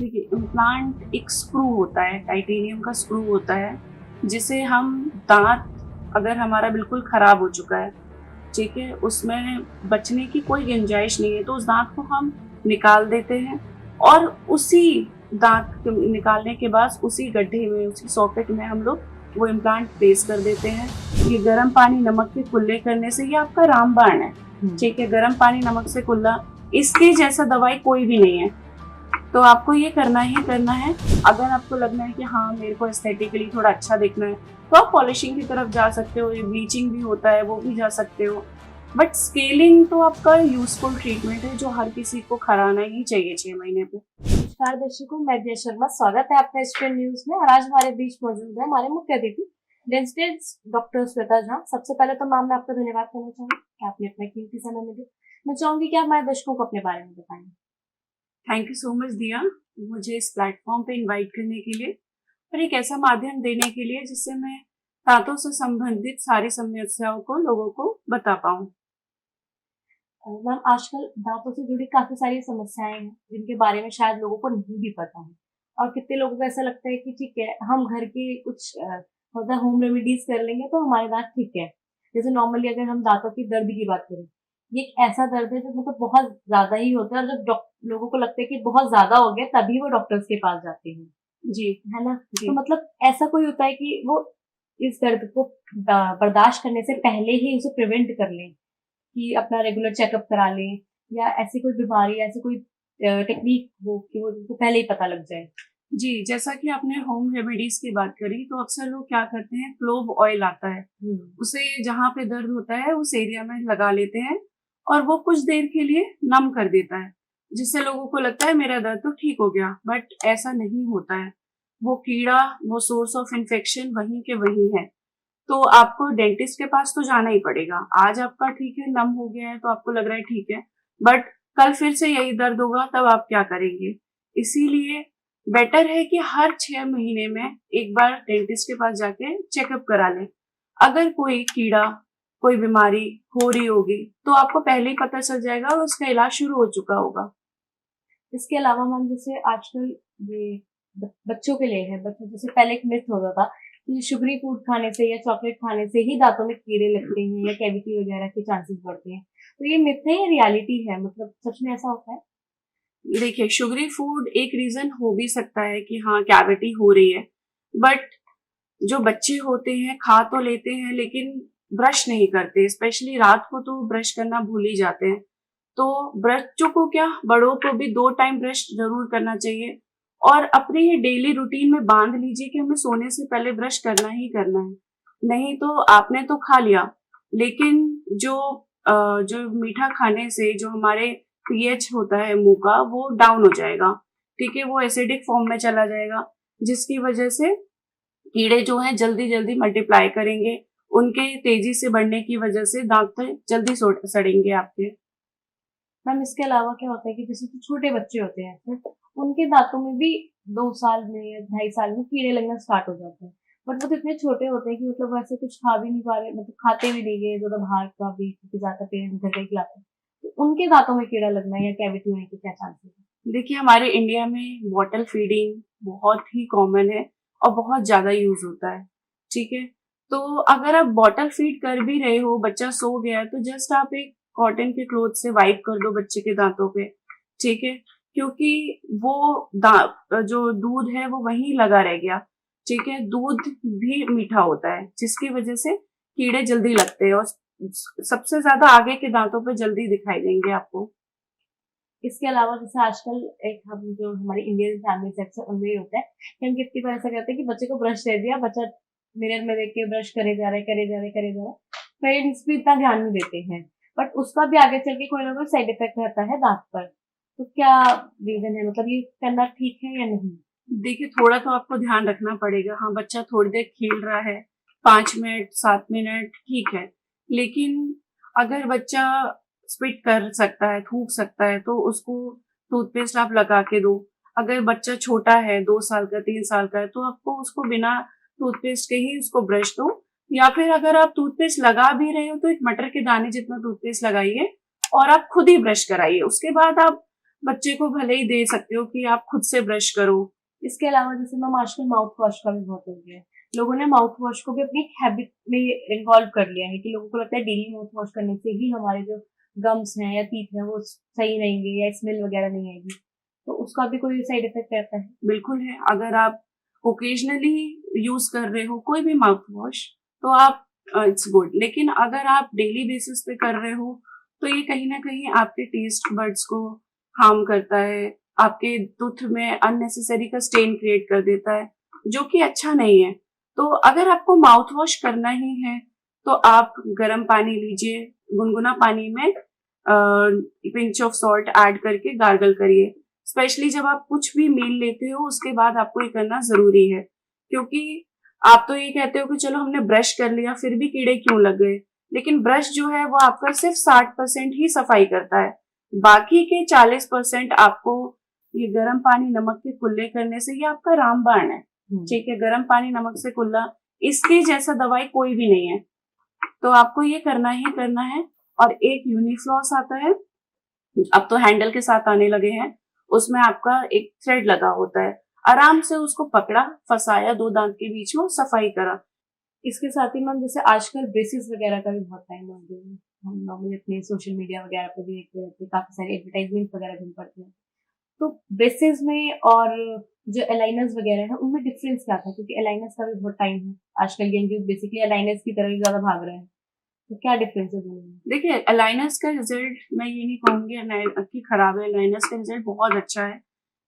देखिए, इम्प्लांट एक स्क्रू होता है, टाइटेनियम का स्क्रू होता है, जिसे हम दांत अगर हमारा बिल्कुल खराब हो चुका है, ठीक है, उसमें बचने की कोई गुंजाइश नहीं है, तो उस दांत को हम निकाल देते हैं और उसी दांत को निकालने के बाद उसी गड्ढे में, उसी सॉकेट में हम लोग वो इम्प्लांट प्लेस कर देते हैं। ये गर्म पानी नमक के कुल्ले करने से, ये आपका रामबाण है, ठीक है, गर्म पानी नमक से कुल्ला, इसके जैसा दवाई कोई भी नहीं है। तो आपको ये करना ही करना है। अगर आपको लगना है कि हाँ मेरे को एस्थेटिकली थोड़ा अच्छा दिखना है, तो आप पॉलिशिंग की तरफ जा सकते हो, ये ब्लीचिंग भी होता है, वो भी जा सकते हो। बट स्केलिंग तो आपका यूजफुल ट्रीटमेंट है, जो हर किसी को कराना ही चाहिए 6 महीने पे। नमस्कार दर्शकों, मैं जय शर्मा। स्वागत है आपका एसपीएन न्यूज में। और आज हमारे बीच मौजूद है हमारे मुख्य अतिथि डेंटिस्ट डॉक्टर श्वेता झा। सबसे पहले तो मैम मैं आपका धन्यवाद करना चाहूंगी कि आपने अपना कीमती समय में दिया। मैं चाहूंगी कि आप हमारे दर्शकों को अपने बारे में बताएं। थैंक यू सो मच दिया, मुझे इस प्लेटफॉर्म पे इनवाइट करने के लिए और एक ऐसा माध्यम देने के लिए जिससे मैं दांतों से संबंधित सारी समस्याओं को लोगों को बता पाऊँ। मैम, आजकल दांतों से जुड़ी काफी सारी समस्याएं हैं जिनके बारे में शायद लोगों को नहीं भी पता है। और कितने लोगों को ऐसा लगता है कि ठीक है, हम घर की कुछ मतलब होम रेमेडीज कर लेंगे तो हमारे दांत ठीक है। जैसे नॉर्मली अगर हम दांतों की दर्द की बात करें, ये एक ऐसा दर्द है जो मतलब बहुत ज्यादा ही होता है, और जब लोगों को लगता है कि बहुत ज्यादा हो गया तभी वो डॉक्टर्स के पास जाते हैं, जी है ना। तो जी। मतलब ऐसा कोई होता है कि वो इस दर्द को बर्दाश्त करने से पहले ही उसे प्रिवेंट कर लें, कि अपना रेगुलर चेकअप करा लें, या ऐसी कोई बीमारी, ऐसी कोई टेक्निक हो कि वो उनको पहले ही पता लग जाए। जी, जैसा कि आपने होम रेमेडीज की बात करी, तो अक्सर लोग क्या करते हैं, क्लोव ऑयल आता है, उसे जहाँ पे दर्द होता है उस एरिया में लगा लेते हैं और वो कुछ देर के लिए नम कर देता है, जिससे लोगों को लगता है मेरा दर्द तो ठीक हो गया। बट ऐसा नहीं होता है। वो कीड़ा, वो सोर्स ऑफ इन्फेक्शन वहीं के वहीं है। तो आपको डेंटिस्ट के पास तो जाना ही पड़ेगा। आज आपका ठीक है, नम हो गया है तो आपको लग रहा है ठीक है, बट कल फिर से यही दर्द होगा, तब आप क्या करेंगे? इसीलिए बेटर है कि हर 6 महीने में एक बार डेंटिस्ट के पास जाके चेकअप करा लें। अगर कोई कीड़ा, कोई बीमारी हो रही होगी तो आपको पहले ही पता चल जाएगा और उसका इलाज शुरू हो चुका होगा। इसके अलावा मैम, जैसे आजकल ये बच्चों के लिए है, बच्चों जैसे पहले एक मिथ होता था कि शुगरी फूड खाने से या चॉकलेट खाने से ही दांतों में कीड़े लगते हैं या कैविटी वगैरह के चांसेस बढ़ते हैं। तो ये मिथ है या रियलिटी है, मतलब सच में ऐसा होता है? देखिए, शुगरी फूड एक रीजन हो भी सकता है कि हाँ कैविटी हो रही है, बट जो बच्चे होते हैं खा तो लेते हैं लेकिन ब्रश नहीं करते, स्पेशली रात को तो ब्रश करना भूल ही जाते हैं। तो बच्चों को क्या, बड़ों को भी 2 टाइम ब्रश जरूर करना चाहिए और अपने ये डेली रूटीन में बांध लीजिए कि हमें सोने से पहले ब्रश करना ही करना है। नहीं तो आपने तो खा लिया, लेकिन जो मीठा खाने से जो हमारे पीएच होता है मुंह का, वो डाउन हो जाएगा, ठीक है, वो एसिडिक फॉर्म में चला जाएगा, जिसकी वजह से कीड़े जो हैं जल्दी जल्दी मल्टीप्लाई करेंगे। उनके तेजी से बढ़ने की वजह से दांत जल्दी सड़ेंगे आपके। मैम, इसके अलावा क्या होता है कि जैसे जो छोटे बच्चे होते हैं तो उनके दांतों में भी 2 साल में या 2.5 साल में कीड़े लगना स्टार्ट हो जाते हैं। बट वो तो इतने छोटे होते हैं कि मतलब वैसे कुछ खा भी नहीं पा रहे, मतलब खाते भी नहीं है ज्यादा बाहर का भी, क्योंकि ज्यादा पेरेंट्स घर का ही खिलाते हैं। तो उनके दांतों में कीड़ा लगना या कैविटी होने के क्या चांसेस है? देखिए, हमारे इंडिया में बॉटल फीडिंग बहुत ही कॉमन है और बहुत ज्यादा यूज होता है, ठीक है। तो अगर आप बॉटल फीड कर भी रहे हो, बच्चा सो गया है, तो जस्ट आप एक कॉटन के क्लोथ से वाइप कर दो बच्चे के दांतों पे, ठीक है, क्योंकि वो जो दूध है वो वहीं लगा रह गया, ठीक है। दूध भी मीठा होता है, जिसकी वजह से कीड़े जल्दी लगते हैं और सबसे ज्यादा आगे के दांतों पे जल्दी दिखाई देंगे आपको। इसके अलावा जैसे आजकल एक हम जो हमारी इंडियन फैमिली सेक्शन उनमें ये होता है कि हम कितनी बार ऐसा करते हैं कि बच्चे को ब्रश दे दिया, बच्चा मिरर में देख के ब्रश करे जा रहा है, करे जा रहा है, करे जा रहा है। पेरेंट्स भी इतना ध्यान नहीं देते हैं, बट उसका भी आगे चल के कोई ना कोई साइड इफेक्ट रहता है दांत पर। तो क्या रीजन है, मतलब ये करना ठीक है या नहीं? देखिए, थोड़ा तो आपको ध्यान रखना पड़ेगा। हाँ, बच्चा थोड़ी देर खेल रहा है, 5 मिनट 7 मिनट ठीक है, लेकिन अगर बच्चा स्पिट कर सकता है, थूक सकता है, तो उसको टूथपेस्ट आप लगा के दो। अगर बच्चा छोटा है, 2 साल का 3 साल का है, तो आपको उसको बिना टूथपेस्ट के ही उसको ब्रश दो, या फिर अगर आप टूथपेस्ट लगा भी रहे हो तो एक मटर के दाने जितना टूथपेस्ट लगाइए और आप खुद ही ब्रश कराइए। उसके बाद आप बच्चे को भले ही दे सकते हो कि आप खुद से ब्रश करो। इसके अलावा जैसे मैम आजकल माउथ वॉश का भी बहुत हो गया है। लोगों ने माउथ वॉश को भी अपनी हैबिट में इन्वॉल्व कर लिया है कि लोगों को लगता है डेली माउथ वॉश करने से ही हमारे जो गम्स हैं या टीथ हैं वो सही रहेंगे या स्मेल वगैरह नहीं आएगी। तो उसका भी कोई साइड इफेक्ट रहता है? बिल्कुल है, अगर आप ओकेजनली यूज कर रहे हो कोई भी माउथ वॉश तो आप इट्स गुड, लेकिन अगर आप डेली बेसिस पे कर रहे हो तो ये कहीं ना कहीं आपके टेस्ट बड्स को हार्म करता है, आपके टूथ में अननेसेसरी का स्टेन क्रिएट कर देता है, जो कि अच्छा नहीं है। तो अगर आपको माउथ वॉश करना ही है तो आप गर्म पानी लीजिए, गुनगुना पानी में पिंच ऑफ सॉल्ट ऐड करके गार्गल करिए। स्पेशली जब आप कुछ भी मील लेते हो उसके बाद आपको ये करना जरूरी है, क्योंकि आप तो ये कहते हो कि चलो हमने ब्रश कर लिया फिर भी कीड़े क्यों लग गए, लेकिन ब्रश जो है वो आपका सिर्फ 60% ही सफाई करता है, बाकी के 40% आपको ये गर्म पानी नमक के कुल्ले करने से, ये आपका रामबाण है। ठीक है, गर्म पानी नमक से कुल्ला, इसके जैसा दवाई कोई भी नहीं है, तो आपको ये करना ही करना है। और एक यूनिफ्लॉस आता है, अब तो हैंडल के साथ आने लगे हैं, उसमें आपका एक थ्रेड लगा होता है, आराम से उसको पकड़ा, फंसाया दो दांत के बीच में, सफाई करा। इसके साथ ही मैम जैसे आजकल ब्रेसेस वगैरह का भी बहुत टाइम हो गया है। हम नॉर्मली अपने सोशल मीडिया वगैरह पे भी देखते रहते हैं, काफी सारे एडवर्टाइजमेंट वगैरह भी हम पढ़ते हैं। तो ब्रेसेस में और जो अलाइनर्स वगैरह है उनमें डिफरेंस क्या था? क्योंकि अलाइनर्स का भी बहुत टाइम है, आजकल यंग यूथ बेसिकली अलाइनर्स की तरफ ही ज्यादा भाग रहे हैं, तो क्या डिफरेंस है दोनों में? देखिए, अलाइनर्स का रिजल्ट मैं ये नहीं कहूंगी कि खराब है, अलाइनर्स का रिजल्ट बहुत अच्छा है।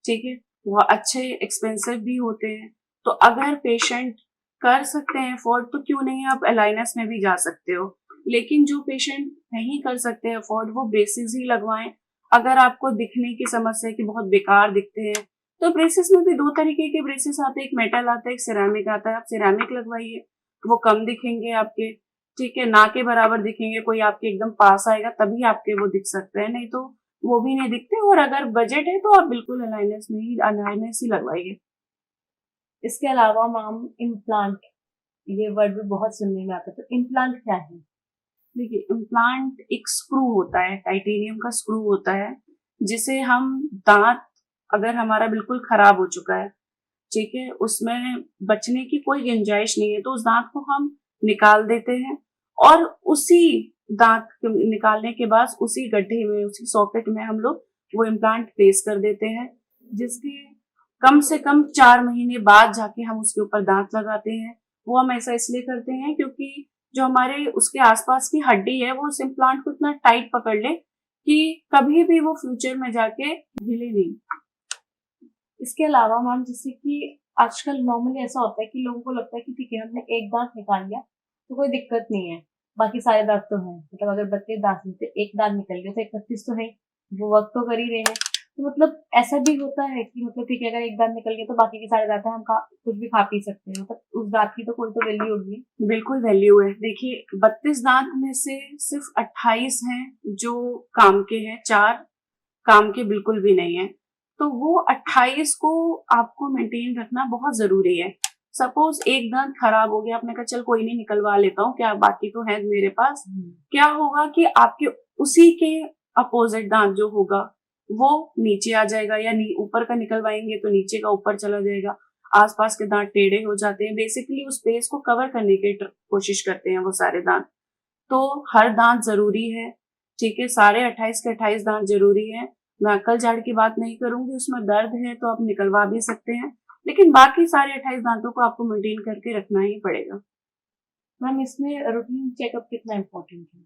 ठीक है, वो अच्छे एक्सपेंसिव भी होते हैं, तो अगर पेशेंट कर सकते हैं अफोर्ड तो क्यों नहीं आप अलाइनर्स में भी जा सकते हो, लेकिन जो पेशेंट नहीं कर सकते अफोर्ड वो ब्रेसेस ही लगवाएं। अगर आपको दिखने की समस्या है कि बहुत बेकार दिखते हैं तो ब्रेसेस में भी दो तरीके के ब्रेसेस आते हैं, एक मेटल आता है, एक सिरेमिक आता है। आप सिरेमिक लगवाइए, वो कम दिखेंगे आपके, ठीक है, ना के बराबर दिखेंगे, कोई आपके एकदम पास आएगा तभी आपके वो दिख सकते हैं, नहीं तो वो भी नहीं दिखते। और अगर बजट है तो आप बिल्कुल अलाइनर्स ही लगवाइए। इसके अलावा मैम इम्प्लांट, ये वर्ड भी बहुत सुनने में आता है, तो इम्प्लांट क्या है? देखिए, इम्प्लांट एक स्क्रू होता है, टाइटेनियम का स्क्रू होता है, जिसे हम दांत अगर हमारा बिल्कुल खराब हो चुका है, ठीक है, उसमें बचने की कोई गुंजाइश नहीं है, तो उस दांत को हम निकाल देते हैं और उसी दांत निकालने के बाद उसी गड्ढे में, उसी सॉकेट में हम लोग वो इम्प्लांट प्लेस कर देते हैं, जिसके कम से कम 4 महीने बाद जाके हम उसके ऊपर दांत लगाते हैं। वो हम ऐसा इसलिए करते हैं क्योंकि जो हमारे उसके आसपास की हड्डी है वो उस इम्प्लांट को इतना टाइट पकड़ ले कि कभी भी वो फ्यूचर में जाके हिले नहीं। इसके अलावा मैम जैसे कि आजकल नॉर्मली ऐसा होता है कि लोगों को लगता है कि ठीक है हमने एक दांत निकाल लिया तो कोई दिक्कत नहीं है, बाकी सारे दांत तो हैं, मतलब अगर 32 दांत में से एक दांत निकल गया तो 31 तो है, वो वर्क तो कर ही रहे हैं। तो मतलब ऐसा भी होता है कि मतलब ठीक है अगर एक दांत निकल गया तो बाकी के सारे दांत हैं, हम कुछ भी खा पी सकते हैं, मतलब उस दांत की तो कोई तो वैल्यू होगी। बिल्कुल वैल्यू है। देखिए, 32 दांत में से सिर्फ 28 हैं जो काम के हैं, 4 काम के बिल्कुल भी नहीं है, तो वो 28 को आपको मेंटेन रखना बहुत जरूरी है। सपोज एक दांत खराब हो गया, आपने कहा चल कोई नहीं निकलवा लेता हूँ, क्या बाकी तो है मेरे पास, क्या होगा कि आपके उसी के अपोजिट दांत जो होगा वो नीचे आ जाएगा, या ऊपर का निकलवाएंगे तो नीचे का ऊपर चला जाएगा, आसपास के दांत टेढ़े हो जाते हैं, बेसिकली उस स्पेस को कवर करने की कोशिश करते हैं वो सारे दांत। तो हर दांत जरूरी है, ठीक है, सारे 28 के 28 दांत जरूरी है। मैं अक्कल झाड़ की बात नहीं करूंगी, उसमें दर्द है तो आप निकलवा भी सकते हैं, लेकिन बाकी सारे 28 दांतों को आपको मेंटेन करके रखना ही पड़ेगा। मैम इसमें रूटीन चेकअप कितना इम्पोर्टेंट है?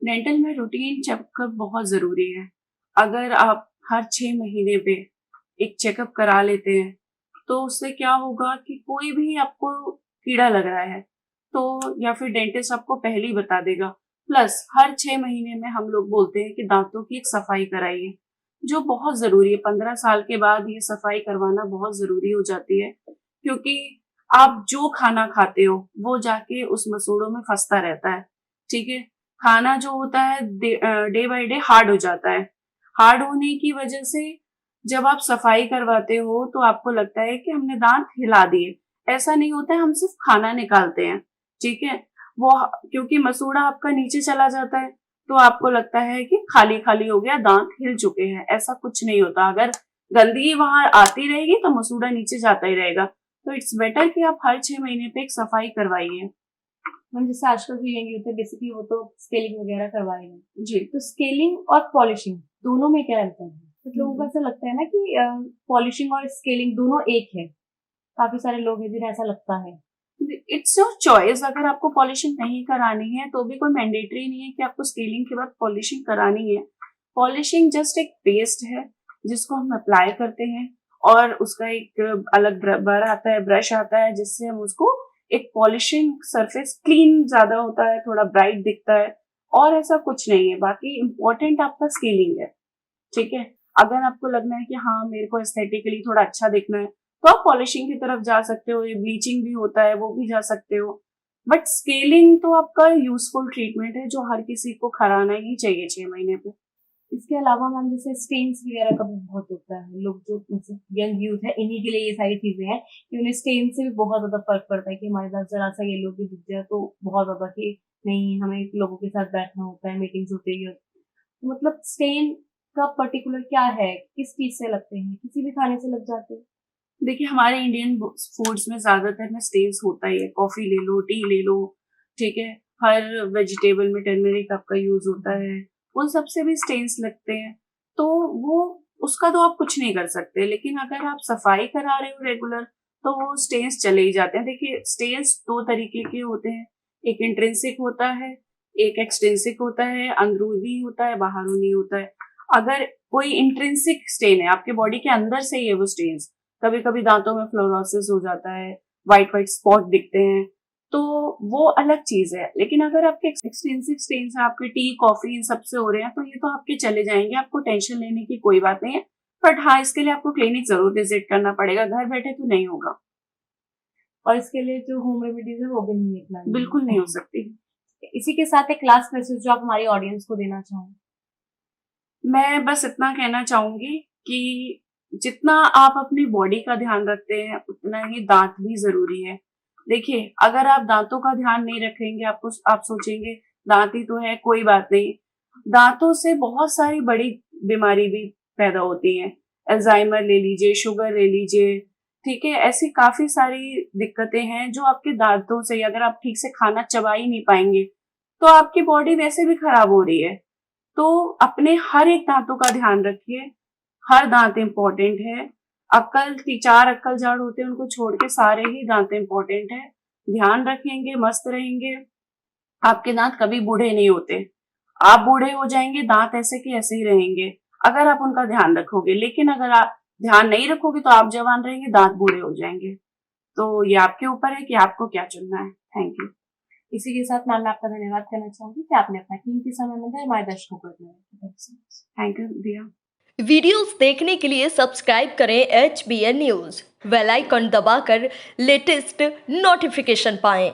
डेंटल में रूटीन चेकअप बहुत जरूरी है। अगर आप हर 6 महीने पे एक चेकअप करा लेते हैं तो उससे क्या होगा कि कोई भी आपको कीड़ा लग रहा है तो या फिर डेंटिस्ट आपको पहले ही बता देगा। प्लस हर 6 महीने में हम लोग बोलते हैं कि दांतों की एक सफाई कराइए, जो बहुत जरूरी है। 15 साल के बाद ये सफाई करवाना बहुत जरूरी हो जाती है, क्योंकि आप जो खाना खाते हो वो जाके उस मसूड़ों में फंसता रहता है। ठीक है, खाना जो होता है डे बाय डे हार्ड हो जाता है। हार्ड होने की वजह से जब आप सफाई करवाते हो तो आपको लगता है कि हमने दांत हिला दिए, ऐसा नहीं होता है, हम सिर्फ खाना निकालते हैं। ठीक है, वो क्योंकि मसूड़ा आपका नीचे चला जाता है तो आपको लगता है कि खाली खाली हो गया, दांत हिल चुके हैं। ऐसा कुछ नहीं होता। अगर गंदगी वहां आती रहेगी तो मसूड़ा नीचे जाता ही रहेगा। तो इट्स बेटर कि आप हर 6 महीने पे एक सफाई करवाइए। मैम जैसे आजकल जो यंग यूथ है बेसिकली वो तो स्केलिंग वगैरह करवाएंगे, जी। तो स्केलिंग और पॉलिशिंग दोनों में क्या अंतर है? कुछ लोगों को ऐसा लगता है ना कि पॉलिशिंग और स्केलिंग दोनों एक है, काफी सारे लोग हैं जिन्हें ऐसा लगता है। It's your choice. अगर आपको पॉलिशिंग नहीं करानी है तो भी कोई मैंडेटरी नहीं है कि आपको स्केलिंग के बाद पॉलिशिंग करानी है। पॉलिशिंग जस्ट एक पेस्ट है जिसको हम अप्लाई करते हैं, और उसका एक अलग बर आता है, ब्रश आता है, जिससे हम उसको एक पॉलिशिंग सरफेस क्लीन ज्यादा होता है, थोड़ा ब्राइट दिखता है। और ऐसा कुछ नहीं है। बाकी इम्पोर्टेंट आपका स्केलिंग है। ठीक है। अगर आपको लगना है कि हाँ मेरे को एस्थेटिकली थोड़ा अच्छा दिखना है तो आप पॉलिशिंग की तरफ जा सकते हो। ये ब्लीचिंग भी होता है, वो भी जा सकते हो। बट स्केलिंग तो आपका यूजफुल ट्रीटमेंट है जो हर किसी को कराना ही चाहिए 6 महीने पे। इसके अलावा मैम जैसे स्टेन्स वगैरह का भी बहुत होता है, लोग जो मतलब यंग यूथ है इन्हीं के लिए ये सारी चीजें हैं कि उन्हें स्टेन से भी बहुत ज्यादा फर्क पड़ता है कि हमारे साथ जरा सा ये लोग भी दिख जाए तो बहुत ज्यादा कि नहीं हमें लोगों के साथ बैठना होता है, मीटिंग्स होती है। तो मतलब स्टेन का पर्टिकुलर क्या है, किस चीज से लगते हैं? किसी भी खाने से लग जाते हैं? देखिए हमारे इंडियन फूड्स में ज्यादातर में स्टेन्स होता ही है। कॉफी ले लो, टी ले लो, ठीक है। हर वेजिटेबल में टर्मरिक आपका यूज होता है, उन सब से भी स्टेन्स लगते हैं। तो वो उसका तो आप कुछ नहीं कर सकते। लेकिन अगर आप सफाई करा रहे हो रेगुलर तो वो स्टेन्स चले ही जाते हैं। देखिए स्टेन्स दो तरीके के होते हैं। एक इंट्रिंसिक होता है, एक एक्सट्रिंसिक होता है। अंदरूनी होता है, बाहरूनी होता है। अगर कोई इंट्रिंसिक स्टेन है, आपके बॉडी के अंदर से ही है वो स्टेन्स, कभी कभी दांतों में फ्लोरोसिस हो जाता है, व्हाइट व्हाइट स्पॉट दिखते हैं, तो वो अलग चीज है। लेकिन अगर आपके एक्सटेंसिव स्टेन्स है, आपके टी कॉफी इन सबसे हो रहे हैं, तो ये तो आपके चले जाएंगे, आपको टेंशन लेने की कोई बात नहीं है। बट हाँ, इसके लिए आपको क्लिनिक जरूर विजिट करना पड़ेगा, घर बैठे तो नहीं होगा। और इसके लिए जो होम रेमेडीज है वो भी नहीं अपनानी बिल्कुल नहीं हो सकती। इसी के साथ एक लास्ट मैसेज जो आप हमारी ऑडियंस को देना चाहें? मैं बस इतना कहना चाहूंगी कि जितना आप अपनी बॉडी का ध्यान रखते हैं उतना ही दांत भी जरूरी है। देखिए अगर आप दांतों का ध्यान नहीं रखेंगे, आप सोचेंगे दांत ही तो है, कोई बात नहीं। दांतों से बहुत सारी बड़ी बीमारी भी पैदा होती है। अल्जाइमर ले लीजिए, शुगर ले लीजिए, ठीक है। ऐसी काफी सारी दिक्कतें हैं जो आपके दांतों से, अगर आप ठीक से खाना चबा ही नहीं पाएंगे तो आपकी बॉडी वैसे भी खराब हो रही है। तो अपने हर एक दांतों का ध्यान रखिए। हर दांत इम्पोर्टेंट है। चार अक्कल जाड़ होते हैं, उनको छोड़ के सारे ही दांत इम्पोर्टेंट है। ध्यान रखेंगे, मस्त रहेंगे, आपके दांत कभी बूढ़े नहीं होते। आप बूढ़े हो जाएंगे, दांत ऐसे के ऐसे ही रहेंगे अगर आप उनका ध्यान रखोगे। लेकिन अगर आप ध्यान नहीं रखोगे तो आप जवान रहेंगे, दांत बूढ़े हो जाएंगे। तो ये आपके ऊपर है कि आपको क्या चुनना है। Thank you. इसी के साथ मैम मैं आपका धन्यवाद करना चाहूंगी कि आपने अपना कीमती समय में दिया हमारे दर्शकों को इतना। थैंक यू दिया। वीडियोस देखने के लिए सब्सक्राइब करें HBN न्यूज़, बेल आइकन दबाकर लेटेस्ट नोटिफिकेशन पाएं।